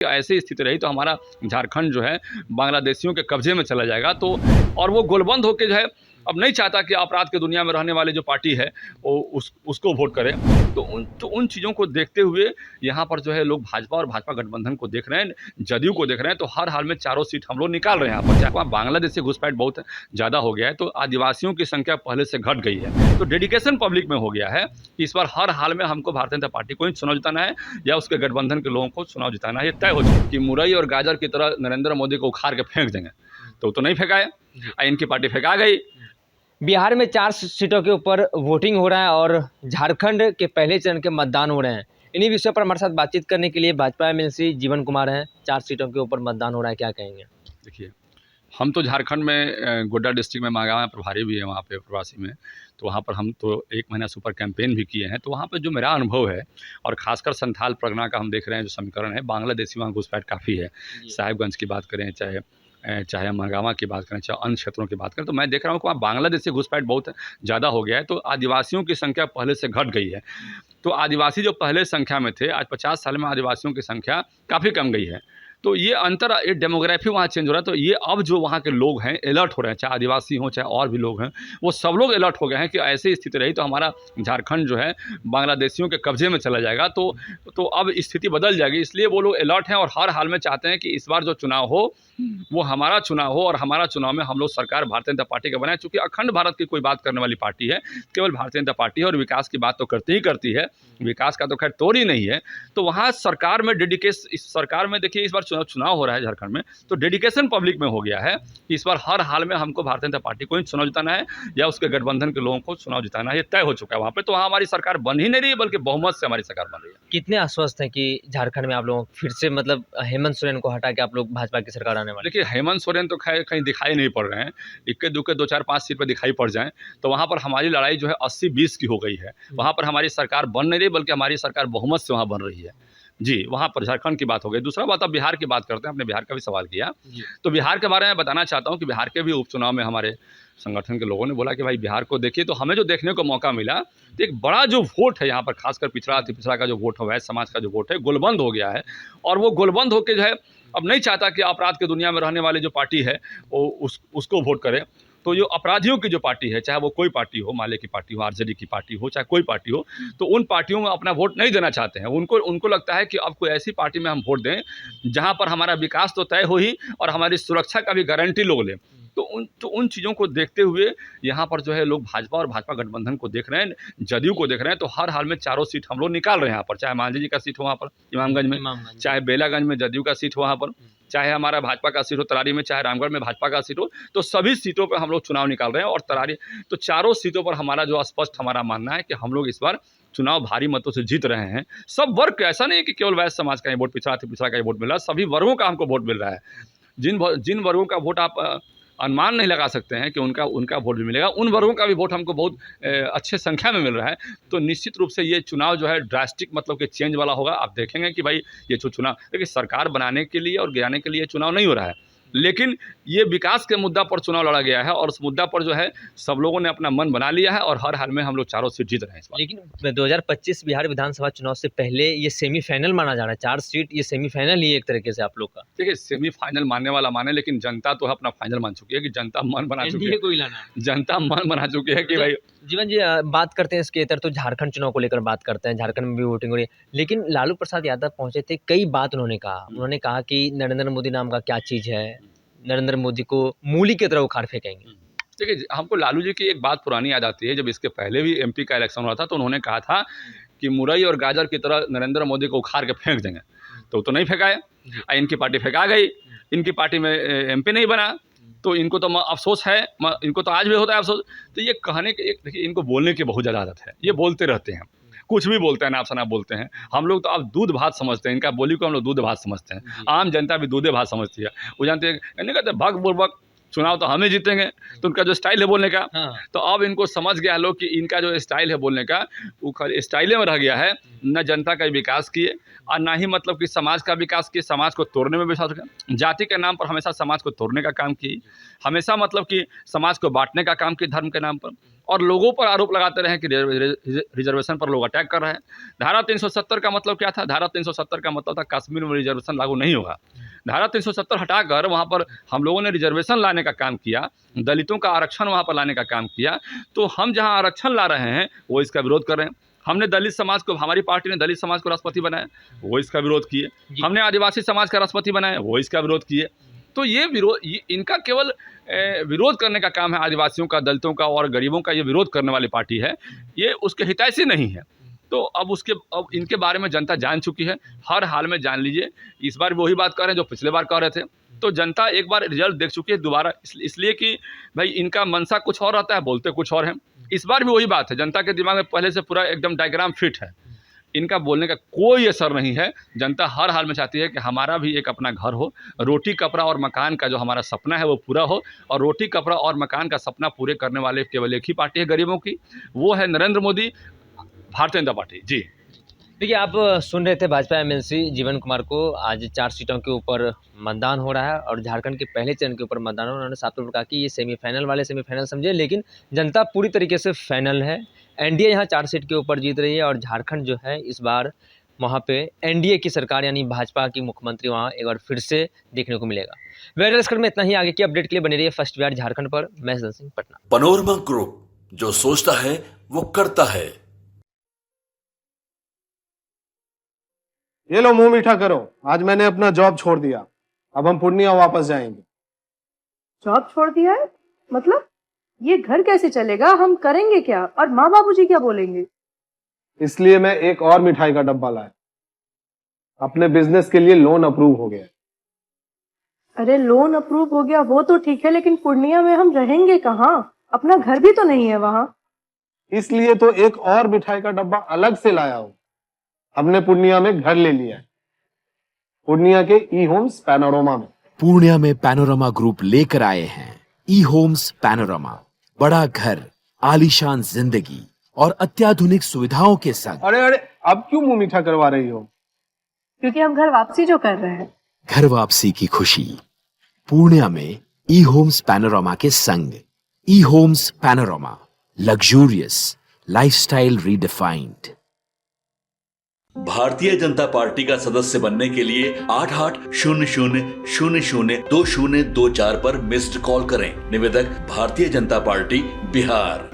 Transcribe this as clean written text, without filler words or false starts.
ऐसी स्थिति रही तो हमारा झारखंड जो है बांग्लादेशियों के कब्जे में चला जाएगा। तो और वो गोलबंद होकर जो है अब नहीं चाहता कि अपराध की दुनिया में रहने वाली जो पार्टी है वो उसको वोट करे। तो उन चीज़ों को देखते हुए यहाँ पर जो है लोग भाजपा और भाजपा गठबंधन को देख रहे हैं, जदयू को देख रहे हैं। तो हर हाल में चारों सीट हम लोग निकाल रहे हैं। यहाँ पर चाहे वहाँ बांग्लादेश से घुसपैठ बहुत ज़्यादा हो गया है, तो आदिवासियों की संख्या पहले से घट गई है। तो डेडिकेशन पब्लिक में हो गया है कि इस बार हर हाल में हमको भारतीय जनता पार्टी को ही चुनाव जिताना है या उसके गठबंधन के लोगों को चुनाव जिताना है। ये तय हो चुका कि मुरई और गाजर की तरह नरेंद्र मोदी को उखाड़ के फेंक देंगे, तो नहीं फेंका है, इनकी पार्टी फेंका गई। बिहार में 4 सीटों के ऊपर वोटिंग हो रहा है और झारखंड के पहले चरण के मतदान हो रहे हैं। इन्हीं विषयों पर हमारे साथ बातचीत करने के लिए भाजपा एमएलसी जीवन कुमार हैं। 4 सीटों के ऊपर मतदान हो रहा है, क्या कहेंगे? देखिए, हम तो झारखंड में गोड्डा डिस्ट्रिक्ट में मांगा प्रभारी भी है वहाँ पे प्रवासी में, तो वहाँ पर हम तो 1 महीना से ऊपर कैंपेन भी किए हैं। तो वहाँ पे जो मेरा अनुभव है और ख़ासकर संथाल परगना का हम देख रहे हैं जो समीकरण है, बांग्लादेशी वहाँ घुसपैठ काफ़ी है। साहिबगंज की बात करें, चाहे महागामा की बात करें, चाहे अन्य क्षेत्रों की बात करें, तो मैं देख रहा हूँ कि वहाँ बांग्लादेशी घुसपैठ बहुत ज़्यादा हो गया है। तो आदिवासियों की संख्या पहले से घट गई है। तो आदिवासी जो पहले संख्या में थे, आज 50 साल में आदिवासियों की संख्या काफ़ी कम गई है। तो ये अंतर, ये डेमोग्राफी वहाँ चेंज हो रहा है। तो ये अब जो वहाँ के लोग हैं अलर्ट हो रहे हैं, चाहे आदिवासी हों चाहे और भी लोग हैं, वो सब लोग अलर्ट हो गए हैं कि ऐसी स्थिति रही तो हमारा झारखंड जो है बांग्लादेशियों के कब्जे में चला जाएगा। तो अब स्थिति बदल जाएगी, इसलिए वो लोग अलर्ट हैं और हर हाल में चाहते हैं कि इस बार जो चुनाव हो वो हमारा चुनाव हो और हमारा चुनाव में हम लोग सरकार भारतीय जनता पार्टी का बनाए। चूँकि अखंड भारत की कोई बात करने वाली पार्टी है, केवल भारतीय जनता पार्टी है और विकास की बात तो करती ही करती है, विकास का तो खैर तोड़ ही नहीं है। तो वहाँ सरकार में इस सरकार में देखिए इस बार चुनाव हो रहा है झारखंड में, तो डेडिकेशन पब्लिक में हो गया है कि इस बार हर हाल में हमको भारतीय जनता पार्टी को ही चुनाव जिताना है या उसके गठबंधन के लोगों को चुनाव जिताना है। ये तय हो चुका है वहाँ पे। तो वहाँ हमारी सरकार बन ही नहीं रही है, बल्कि बहुमत से हमारी सरकार बन रही है। कितने आश्वस्त हैं कि झारखंड में आप लोग फिर से मतलब हेमंत सोरेन को हटा के आप लोग भाजपा की सरकार आने वाले? देखिए, हेमंत सोरेन तो कहीं दिखाई नहीं पड़ रहे हैं। इक्के दुक्के 2 4 5 सीट पर दिखाई पड़ जाएं तो वहाँ पर हमारी लड़ाई जो है 80-20 की हो गई है। वहाँ पर हमारी सरकार बन नहीं रही, बल्कि हमारी सरकार बहुमत से वहाँ बन रही है। जी, वहाँ पर झारखंड की बात हो गई। दूसरा बात, अब बिहार की बात करते हैं। आपने बिहार का भी सवाल किया, तो बिहार के बारे में बताना चाहता हूँ कि बिहार के भी उपचुनाव में हमारे संगठन के लोगों ने बोला कि भाई बिहार को देखिए। तो हमें जो देखने को मौका मिला, तो एक बड़ा जो वोट है यहाँ पर, खासकर पिछड़ा अति पिछड़ा का जो वोट है, वैश्य समाज का जो वोट है, गोलबंद हो गया है। और वो गोलबंद होकर जो है अब नहीं चाहता कि अपराध की दुनिया में रहने वाली जो पार्टी है वो उसको वोट करे। तो जो अपराधियों की जो पार्टी है, चाहे वो कोई पार्टी हो, माले की पार्टी हो, आरजेडी की पार्टी हो, चाहे कोई पार्टी हो, तो उन पार्टियों में अपना वोट नहीं देना चाहते हैं। उनको लगता है कि अब कोई ऐसी पार्टी में हम वोट दें जहां पर हमारा विकास तो तय हो ही और हमारी सुरक्षा का भी गारंटी लोग लें। तो उन चीज़ों को देखते हुए यहाँ पर जो है लोग भाजपा और भाजपा गठबंधन को देख रहे हैं, जदयू को देख रहे हैं। तो हर हाल में चारों सीट हम लोग निकाल रहे हैं यहाँ पर, चाहे मांझी जी का सीट हो वहाँ पर इमामगंज में, चाहे बेलागंज में जदयू का सीट हो वहाँ पर, चाहे हमारा भाजपा का सीट हो तरारी में, चाहे रामगढ़ में भाजपा का सीट हो। तो सभी सीटों पर हम लोग चुनाव निकाल रहे हैं और तरारी तो चारों सीटों पर हमारा जो स्पष्ट हमारा मानना है कि हम लोग इस बार चुनाव भारी मतों से जीत रहे हैं। सब वर्ग, ऐसा नहीं कि केवल वैश्य समाज का ही वोट, पिछड़ा का ही वोट मिल रहा है, सभी वर्गों का हमको वोट मिल रहा है। जिन वर्गों का वोट आप अनुमान नहीं लगा सकते हैं कि उनका वोट भी मिलेगा, उन वर्गों का भी वोट हमको बहुत अच्छे संख्या में मिल रहा है। तो निश्चित रूप से ये चुनाव जो है ड्रास्टिक मतलब कि चेंज वाला होगा। आप देखेंगे कि भाई ये जो चुनाव, देखिए सरकार बनाने के लिए और गिराने के लिए चुनाव नहीं हो रहा है, लेकिन ये विकास के मुद्दा पर चुनाव लड़ा गया है और उस मुद्दा पर जो है सब लोगों ने अपना मन बना लिया है और हर हाल में हम लोग चारों सीट जीत रहे हैं इस बार। लेकिन 2025 बिहार विधानसभा चुनाव से पहले ये सेमीफाइनल माना जा रहा है। 4 सीट ये सेमीफाइनल ही एक तरीके से आप लोग का। देखिए, सेमीफाइनल मानने वाला माने, लेकिन जनता तो अपना फाइनल मान चुकी है कि जनता मन बना चुकी है, कोई लाना जनता मन बना चुकी है कि भाई। जीवन जी, बात करते हैं इसके इतर, तो झारखंड चुनाव को लेकर बात करते हैं। झारखंड में भी वोटिंग हो रही है, लेकिन लालू प्रसाद यादव पहुंचे थे, कई बात उन्होंने कहा कि नरेंद्र मोदी नाम का क्या चीज़ है, नरेंद्र मोदी को मूली की तरह उखाड़ फेंकेंगे। देखिए, हमको लालू जी की एक बात पुरानी याद आती है। जब इसके पहले भी एमपी का इलेक्शन हुआ था तो उन्होंने कहा था कि मुरई और गाजर की तरह नरेंद्र मोदी को उखाड़ के फेंक देंगे, तो नहीं फेंका है। इनकी पार्टी फेंका गई, इनकी पार्टी में एमपी नहीं बना, तो इनको तो अफसोस है, इनको तो आज भी होता है अफसोस। तो ये कहने के, देखिए इनको बोलने की बहुत ज़्यादा आदत है, ये बोलते रहते हैं, कुछ भी बोलते हैं, नाप सना बोलते हैं। हम लोग तो अब दूध भात समझते हैं, इनका बोली को हम लोग दूध भात समझते हैं। आम जनता भी दूधे भात समझती है। वो जानते हैं, नहीं कहते भग बुर्बक चुनाव तो हम ही जीतेंगे। तो उनका जो स्टाइल है बोलने का, हाँ। तो अब इनको समझ गया लोग कि इनका जो स्टाइल है बोलने का वो खाली स्टाइले में रह गया है, न जनता का विकास किए और ना ही मतलब कि समाज का विकास किए, समाज को तोड़ने में विश्वास रखें। जाति के नाम पर हमेशा समाज को तोड़ने का काम किए, हमेशा मतलब कि समाज को बांटने का काम किए धर्म के नाम पर, और लोगों पर आरोप लगाते रहे कि रिजर्वेशन पर लोग अटैक कर रहे हैं। धारा 370 का मतलब क्या था? धारा 370 का मतलब था कश्मीर में रिजर्वेशन लागू नहीं होगा। धारा 370 हटाकर वहाँ पर हम लोगों ने रिजर्वेशन लाने का काम किया, दलितों का आरक्षण वहाँ पर लाने का काम किया। तो हम जहाँ आरक्षण ला रहे हैं वो इसका विरोध कर रहे हैं। हमने दलित समाज को, हमारी पार्टी ने दलित समाज को राष्ट्रपति बनाया, वो इसका विरोध किए। हमने आदिवासी समाज का राष्ट्रपति बनाया, वो इसका विरोध किए। तो ये विरोध, इनका केवल विरोध करने का काम है, आदिवासियों का, दलितों का और गरीबों का ये विरोध करने वाली पार्टी है, ये उसके हितैषी नहीं है। तो अब इनके बारे में जनता जान चुकी है, हर हाल में जान लीजिए। इस बार वही बात कर रहे हैं जो पिछले बार कह रहे थे। तो जनता एक बार रिजल्ट देख चुकी है दोबारा, इसलिए कि भाई इनका मनसा कुछ और रहता है, बोलते कुछ और हैं। इस बार भी वही बात है, जनता के दिमाग में पहले से पूरा एकदम डायग्राम फिट है, इनका बोलने का कोई असर नहीं है। जनता हर हाल में चाहती है कि हमारा भी एक अपना घर हो, रोटी कपड़ा और मकान का जो हमारा सपना है वो पूरा हो, और रोटी कपड़ा और मकान का सपना पूरे करने वाले केवल एक ही पार्टी है गरीबों की, वो है नरेंद्र मोदी, भारतीय जनता पार्टी। जी देखिए, आप सुन रहे थे भाजपा एमएलसी जीवन कुमार को। आज 4 सीटों के ऊपर मतदान हो रहा है और झारखंड के पहले चरण के ऊपर मतदान हो। उन्होंने साफ तौर पर कहा कि ये सेमीफाइनल वाले सेमीफाइनल समझे, लेकिन जनता पूरी तरीके से फाइनल है। एनडीए यहाँ 4 सीट के ऊपर जीत रही है और झारखंड जो है इस बार वहाँ पे एनडीए की सरकार यानी भाजपा की मुख्यमंत्री वहाँ एक बार फिर से देखने को मिलेगा। वेदर में इतना ही। आगे की अपडेट के लिए बने रहिए फर्स्ट बिहार झारखंड पर। मैं सदन सिंह, पटना। पैनोरमा ग्रुप, जो सोचता है वो करता है। ये लो मुंह मीठा करो, आज मैंने अपना जॉब छोड़ दिया, अब हम पूर्णिया वापस जाएंगे। जॉब छोड़ दिया है? मतलब ये घर कैसे चलेगा? हम करेंगे क्या? और माँ बाबूजी क्या बोलेंगे? इसलिए मैं एक और मिठाई का डब्बा लाया, अपने बिजनेस के लिए लोन अप्रूव हो गया। अरे लोन अप्रूव हो गया वो तो ठीक है, लेकिन पूर्णिया में हम रहेंगे कहाँ? अपना घर भी तो नहीं है वहाँ। इसलिए तो एक और मिठाई का डब्बा अलग से लाया हूँ। हमने पूर्णिया में घर ले लिया है, पूर्णिया के ई होम्स पैनोरमा में। पूर्णिया में पैनोरमा ग्रुप लेकर आए हैं ई होम्स पैनोरमा। बड़ा घर, आलीशान जिंदगी और अत्याधुनिक सुविधाओं के संग। अरे अरे, अब क्यों मुंह मीठा करवा रही हो? क्योंकि हम घर वापसी जो कर रहे हैं। घर वापसी की खुशी पूर्णिया में ई होम्स पैनोरमा के संग। ई homes panorama, luxurious lifestyle redefined. Bharatiya Janata party का सदस्य बनने के लिए 8800002024 पर मिस्ड कॉल करें। निवेदक, भारतीय जनता पार्टी, बिहार।